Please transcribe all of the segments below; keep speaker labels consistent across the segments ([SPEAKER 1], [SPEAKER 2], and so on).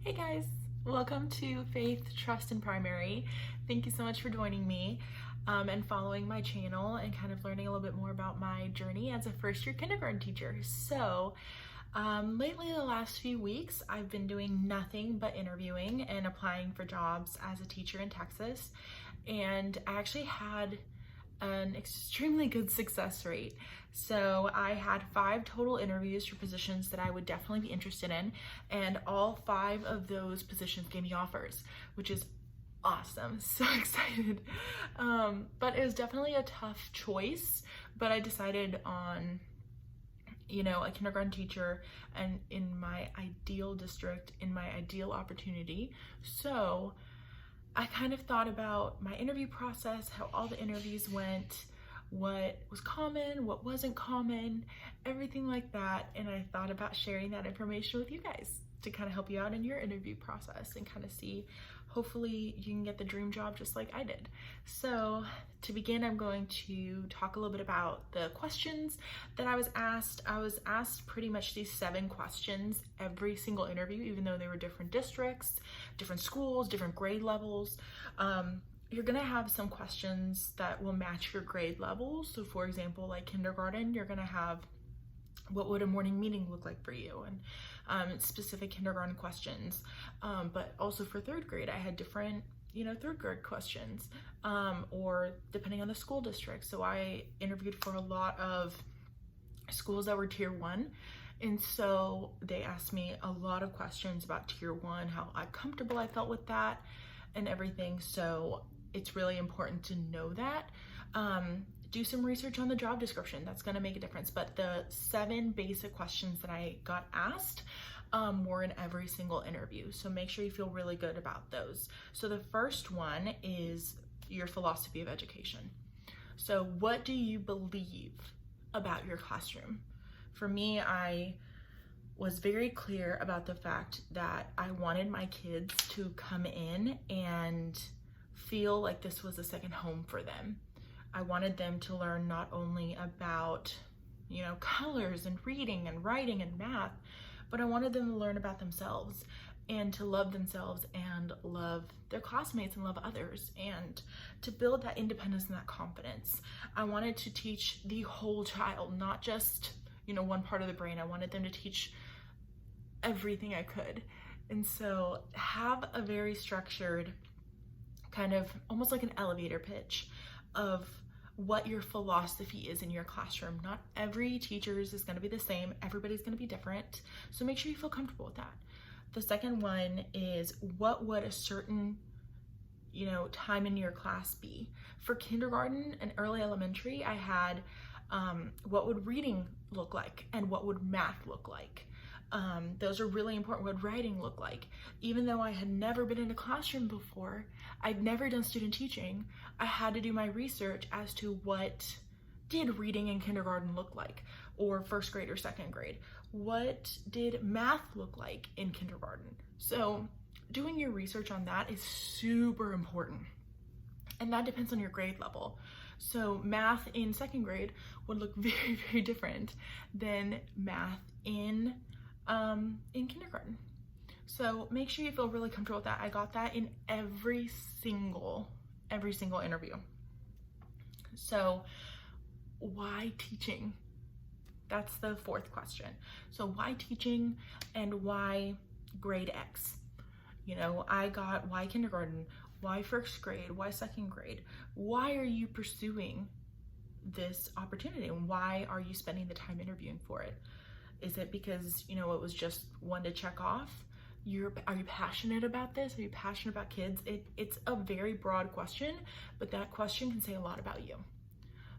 [SPEAKER 1] Hey guys, welcome to Faith, Trust, and Primary. Thank you so much for joining me and following my channel and kind of learning a little bit more about my journey as a first-year kindergarten teacher. So lately, the last few weeks, I've been doing nothing but interviewing and applying for jobs as a teacher in Texas. And I actually had an extremely good success rate. So I had 5 total interviews for positions that I would definitely be interested in, and all 5 of those positions gave me offers, which is awesome. So excited. But it was definitely a tough choice, but I decided on a kindergarten teacher and in my ideal district, in my ideal opportunity. So I kind of thought about my interview process, how all the interviews went, what was common, what wasn't common, everything like that. And I thought about sharing that information with you guys to kind of help you out in your interview process and kind of see, hopefully you can get the dream job just like I did. So to begin, I'm going to talk a little bit about the questions that I was asked. I was asked pretty much these 7 questions every single interview, even though they were different districts, different schools, different grade levels. You're gonna have some questions that will match your grade levels. So for example, like kindergarten, you're gonna have, what would a morning meeting look like for you? And specific kindergarten questions. But also for 3rd grade, I had different, 3rd grade questions, or depending on the school district. So I interviewed for a lot of schools that were tier 1. And so they asked me a lot of questions about tier 1, how comfortable I felt with that and everything. So it's really important to know that. Do some research on the job description. That's going to make a difference. But the 7 basic questions that I got asked were in every single interview. So make sure you feel really good about those. So the first one is your philosophy of education. So what do you believe about your classroom? For me, I was very clear about the fact that I wanted my kids to come in and feel like this was a second home for them. I wanted them to learn not only about, colors and reading and writing and math, but I wanted them to learn about themselves and to love themselves and love their classmates and love others and to build that independence and that confidence. I wanted to teach the whole child, not just, one part of the brain. I wanted them to teach everything I could. And so have a very structured, kind of almost like an elevator pitch of what your philosophy is in your classroom. Not every teacher's is going to be the same. Everybody's going to be different. So make sure you feel comfortable with that. The second one is, what would a certain, time in your class be? For kindergarten and early elementary, I had what would reading look like and what would math look like. Those are really important. What would writing look like? Even though I had never been in a classroom before, I'd never done student teaching, I had to do my research as to what did reading in kindergarten look like, or 1st grade or 2nd grade. What did math look like in kindergarten? So doing your research on that is super important. And that depends on your grade level. So math in 2nd grade would look very, very different than math in kindergarten. So make sure you feel really comfortable with that. I got that in every single interview. So why teaching? That's the 4th question. So why teaching and why grade X? I got why kindergarten, why 1st grade, why 2nd grade? Why are you pursuing this opportunity and why are you spending the time interviewing for it? Is it because, it was just one to check off? Are you passionate about this? Are you passionate about kids? It's a very broad question, but that question can say a lot about you.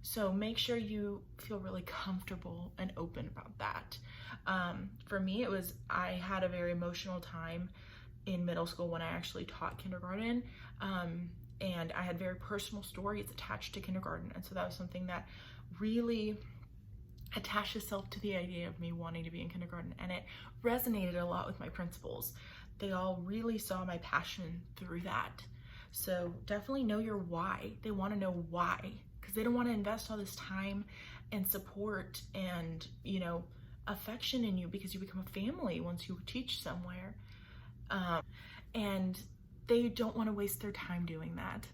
[SPEAKER 1] So make sure you feel really comfortable and open about that. For me, I had a very emotional time in middle school when I actually taught kindergarten. And I had very personal stories attached to kindergarten. And so that was something that really attached itself to the idea of me wanting to be in kindergarten, and it resonated a lot with my principals. They all really saw my passion through that. So definitely know your why. They want to know why, because they don't want to invest all this time and support and affection in you because you become a family once you teach somewhere. And they don't want to waste their time doing that.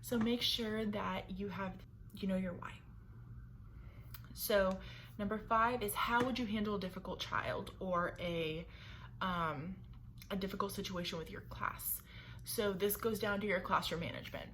[SPEAKER 1] So make sure that you know your why. So number 5 is, how would you handle a difficult child or a difficult situation with your class? So this goes down to your classroom management.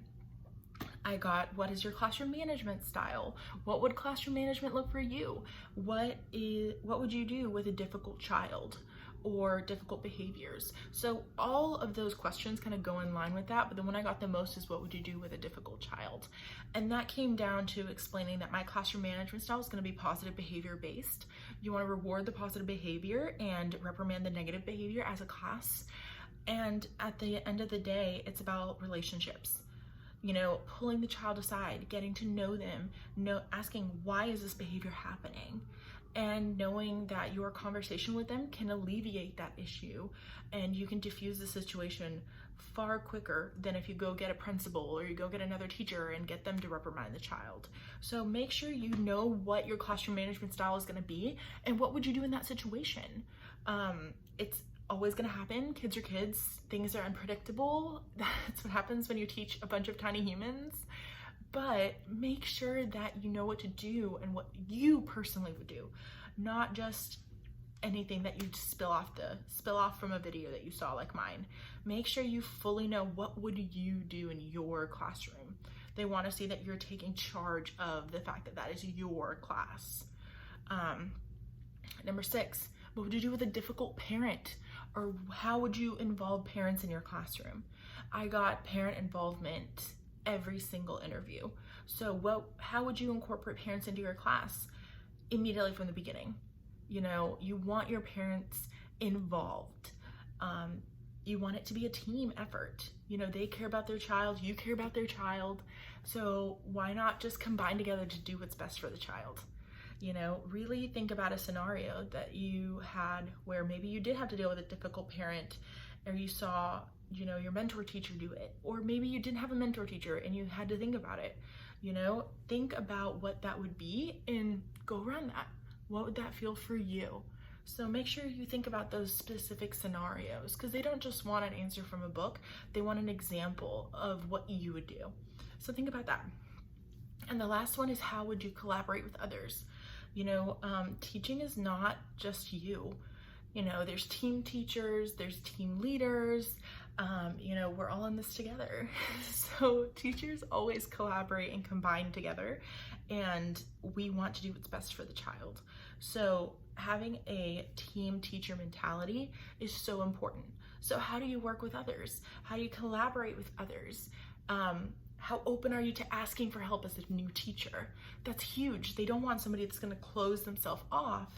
[SPEAKER 1] I got, what is your classroom management style? What would classroom management look for you? What would you do with a difficult child or difficult behaviors? So all of those questions kind of go in line with that, but the one I got the most is, what would you do with a difficult child? And that came down to explaining that my classroom management style is going to be positive behavior based. You want to reward the positive behavior and reprimand the negative behavior as a class. And at the end of the day, it's about relationships. You know, pulling the child aside, getting to know them, asking, why is this behavior happening? And knowing that your conversation with them can alleviate that issue, and you can diffuse the situation far quicker than if you go get a principal or you go get another teacher and get them to reprimand the child. So make sure you know what your classroom management style is going to be and what would you do in that situation. It's always going to happen. Kids are kids. Things are unpredictable. That's what happens when you teach a bunch of tiny humans. But make sure that you know what to do and what you personally would do, not just anything that you spill off from a video that you saw like mine. Make sure you fully know, what would you do in your classroom. They want to see that you're taking charge of the fact that that is your class. Number 6, what would you do with a difficult parent? Or how would you involve parents in your classroom? I got parent involvement every single interview. So how would you incorporate parents into your class? Immediately from the beginning. You know, you want your parents involved. You want it to be a team effort. You know, they care about their child, you care about their child. So why not just combine together to do what's best for the child? You know, really think about a scenario that you had where maybe you did have to deal with a difficult parent, or you saw, you know, your mentor teacher do it, or maybe you didn't have a mentor teacher and you had to think about it. You know, think about what that would be and go around that. What would that feel for you? So make sure you think about those specific scenarios, because they don't just want an answer from a book, they want an example of what you would do. So think about that. And the last one is, how would you collaborate with others? You know, teaching is not just you. You know, there's team teachers, there's team leaders, you know, we're all in this together. So teachers always collaborate and combine together, and we want to do what's best for the child. So having a team teacher mentality is so important. So how do you work with others? How do you collaborate with others? How open are you to asking for help as a new teacher? That's huge. They don't want somebody that's going to close themselves off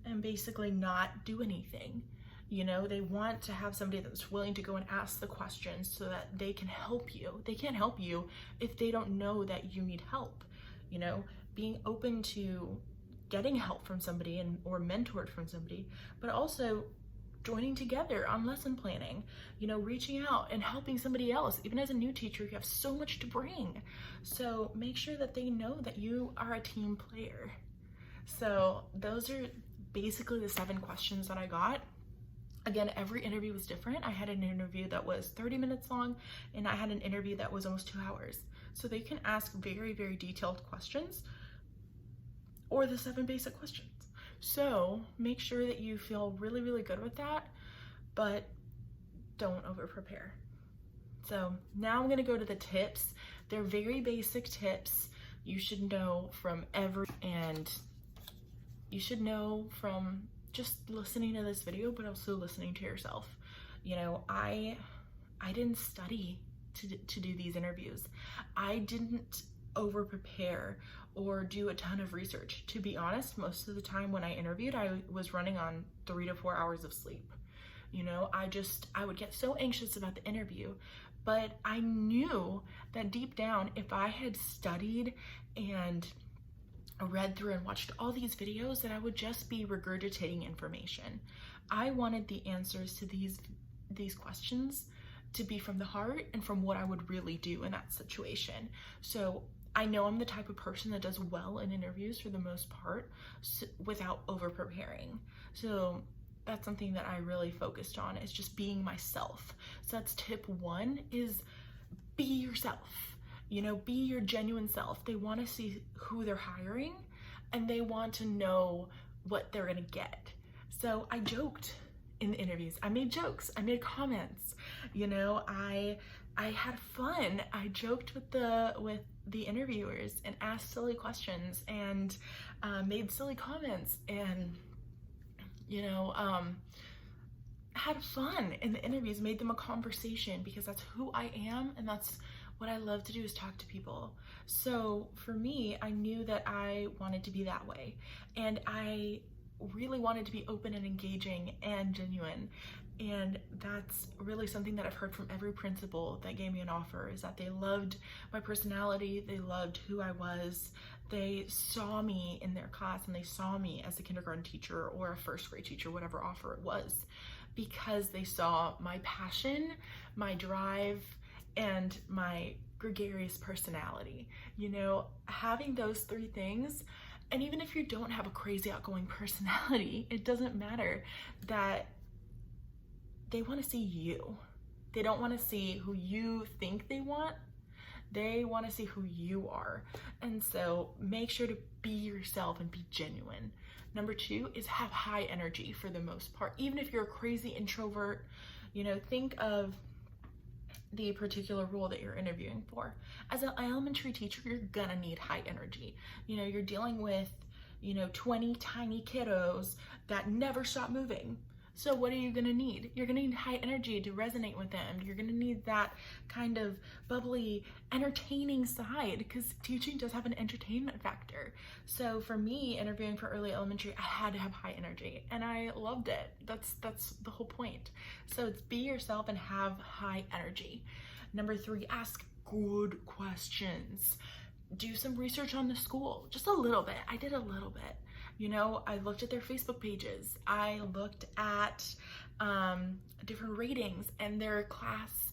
[SPEAKER 1] and basically not do anything. You know, they want to have somebody that's willing to go and ask the questions so that they can help you. They can't help you if they don't know that you need help. You know, being open to getting help from somebody or mentored from somebody, but also joining together on lesson planning, you know, reaching out and helping somebody else. Even as a new teacher, you have so much to bring. So make sure that they know that you are a team player. So those are basically the 7 questions that I got. Again, every interview was different. I had an interview that was 30 minutes long, and I had an interview that was almost 2 hours. So they can ask very, very detailed questions, or the 7 basic questions. So make sure that you feel really, really good with that, but don't over prepare. So now I'm gonna go to the tips. They're very basic tips you should know from you should know from just listening to this video, but also listening to yourself. You know, I didn't study to do these interviews. I didn't over prepare or do a ton of research. To be honest, most of the time when I interviewed, I was running on 3 to 4 hours of sleep. You know, I would get so anxious about the interview, but I knew that deep down, if I had studied and read through and watched all these videos, that I would just be regurgitating information. I wanted the answers to these questions to be from the heart and from what I would really do in that situation. So I know I'm the type of person that does well in interviews for the most part, without over preparing. So that's something that I really focused on, is just being myself. So that's tip 1, is be yourself. You know, be your genuine self. They want to see who they're hiring, and they want to know what they're gonna get. So I joked in the interviews. I made jokes. I made comments. You know, I had fun. I joked with the interviewers and asked silly questions and made silly comments, and you know, had fun in the interviews, made them a conversation, because that's who I am, and that's what I love to do, is talk to people. So for me, I knew that I wanted to be that way, and I really wanted to be open and engaging and genuine. And that's really something that I've heard from every principal that gave me an offer, is that they loved my personality, they loved who I was, they saw me in their class, and they saw me as a kindergarten teacher or a first grade teacher, whatever offer it was, because they saw my passion, my drive, and my gregarious personality. You know, having those 3 things, and even if you don't have a crazy outgoing personality, it doesn't matter, that they want to see you. They don't want to see who you think they want. They want to see who you are. And so make sure to be yourself and be genuine. Number 2 is have high energy for the most part. Even if you're a crazy introvert, you know, think of the particular role that you're interviewing for. As an elementary teacher, you're gonna need high energy. You know, you're dealing with, you know, 20 tiny kiddos that never stop moving. So what are you gonna need? You're gonna need high energy to resonate with them. You're gonna need that kind of bubbly, entertaining side, because teaching does have an entertainment factor. So for me, interviewing for early elementary, I had to have high energy, and I loved it. That's the whole point. So it's be yourself and have high energy. Number 3, ask good questions. Do some research on the school, just a little bit. I did a little bit. You know, I looked at their Facebook pages. I looked at different ratings and their class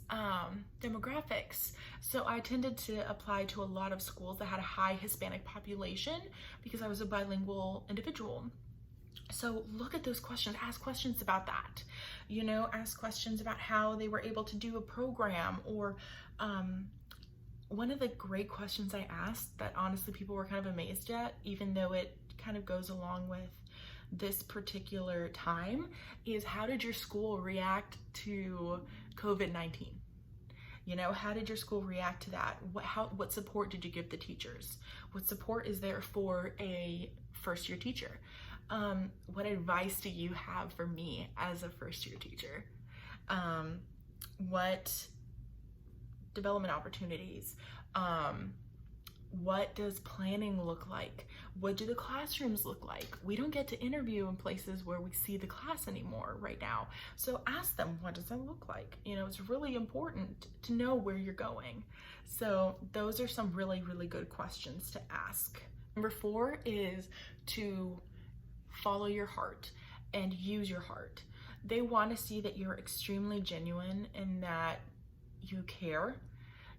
[SPEAKER 1] demographics. So I tended to apply to a lot of schools that had a high Hispanic population, because I was a bilingual individual. So look at those questions, ask questions about that. You know, ask questions about how they were able to do a program, or one of the great questions I asked that honestly people were kind of amazed at, even though it kind of goes along with this particular time, is how did your school react to COVID-19? You know, how did your school react to that? What support did you give the teachers? What support is there for a first-year teacher? What advice do you have for me as a first-year teacher? What development opportunities? What does planning look like? What do the classrooms look like? We don't get to interview in places where we see the class anymore right now. So ask them, what does that look like? You know, it's really important to know where you're going. So those are some really, really good questions to ask. Number 4 is to follow your heart and use your heart. They want to see that you're extremely genuine and that you care.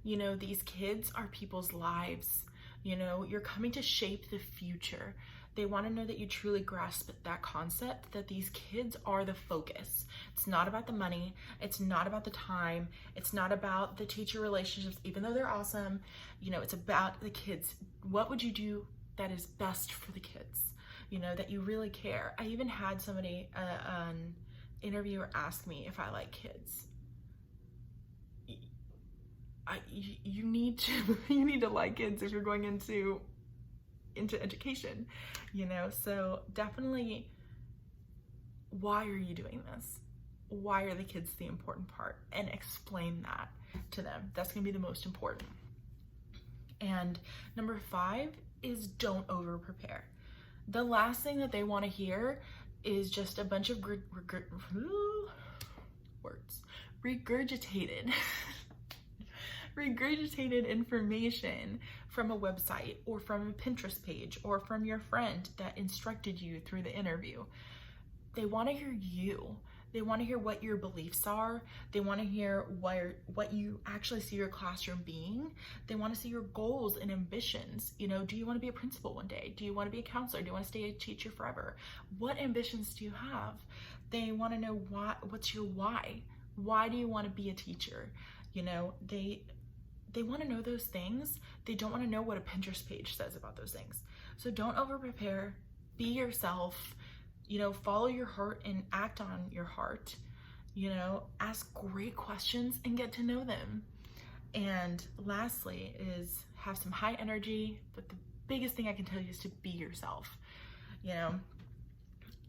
[SPEAKER 1] You know, these kids are people's lives. You know, you're coming to shape the future. They want to know that you truly grasp that concept, that these kids are the focus. It's not about the money. It's not about the time. It's not about the teacher relationships, even though they're awesome. You know, it's about the kids. What would you do that is best for the kids? You know, that you really care. I even had somebody, an interviewer, ask me if I like kids. You need to like kids if you're going into education, you know. So definitely, why are you doing this? Why are the kids the important part? And explain that to them. That's gonna be the most important. And number 5 is don't over prepare. The last thing that they want to hear is just a bunch of regurgitated information from a website or from a Pinterest page or from your friend that instructed you through the interview. They want to hear you. They want to hear what your beliefs are. They want to hear what you actually see your classroom being. They want to see your goals and ambitions. You know, do you want to be a principal one day? Do you want to be a counselor? Do you want to stay a teacher forever? What ambitions do you have? They want to know what's your why? Why do you want to be a teacher? You know, they want to know those things. They don't want to know what a Pinterest page says about those things. So don't over prepare. Be yourself. You know, follow your heart and act on your heart. You know, ask great questions and get to know them. And lastly is have some high energy, but the biggest thing I can tell you is to be yourself. You know,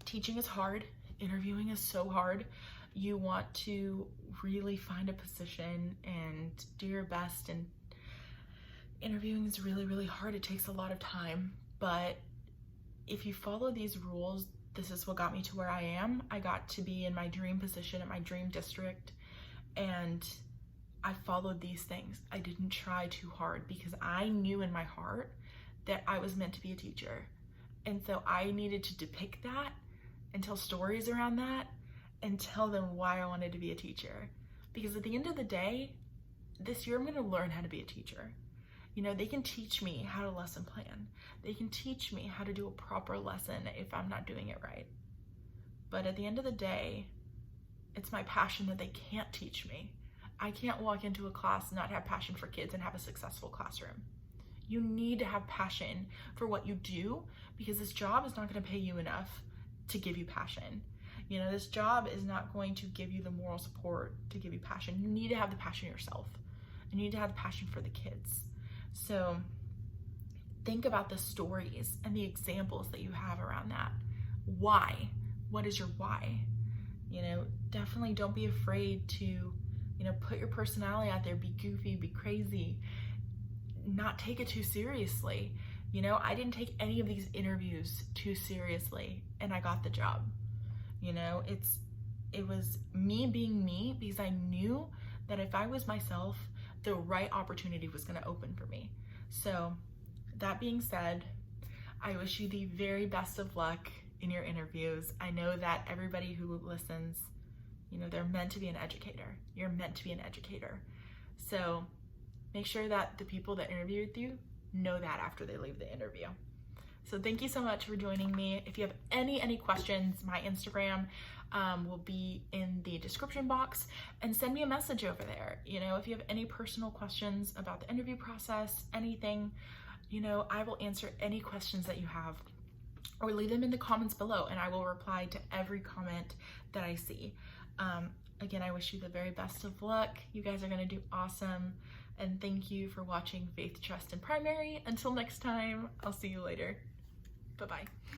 [SPEAKER 1] teaching is hard. Interviewing is so hard. You want to really find a position and do your best, and interviewing is really, really hard. It takes a lot of time, but if you follow these rules, this is what got me to where I am. I got to be in my dream position at my dream district, and I followed these things. I didn't try too hard because I knew in my heart that I was meant to be a teacher. And so I needed to depict that and tell stories around that and tell them why I wanted to be a teacher. Because at the end of the day, this year I'm going to learn how to be a teacher. You know, they can teach me how to lesson plan. They can teach me how to do a proper lesson if I'm not doing it right. But at the end of the day, it's my passion that they can't teach me. I can't walk into a class and not have passion for kids and have a successful classroom. You need to have passion for what you do, because this job is not going to pay you enough to give you passion. You know, this job is not going to give you the moral support to give you passion. You need to have the passion yourself. And you need to have the passion for the kids. So think about the stories and the examples that you have around that. Why? What is your why? You know, definitely don't be afraid to, you know, put your personality out there, be goofy, be crazy, not take it too seriously. You know, I didn't take any of these interviews too seriously and I got the job. You know, it was me being me, because I knew that if I was myself, the right opportunity was going to open for me. So that being said, I wish you the very best of luck in your interviews. I know that everybody who listens, you know, they're meant to be an educator. You're meant to be an educator. So make sure that the people that interviewed you know that after they leave the interview. So thank you so much for joining me. If you have any questions, my Instagram will be in the description box, and send me a message over there. You know, if you have any personal questions about the interview process, anything, you know, I will answer any questions that you have, or leave them in the comments below and I will reply to every comment that I see. Again, I wish you the very best of luck. You guys are going to do awesome. And thank you for watching Faith, Trust, and Primary. Until next time, I'll see you later. Bye-bye.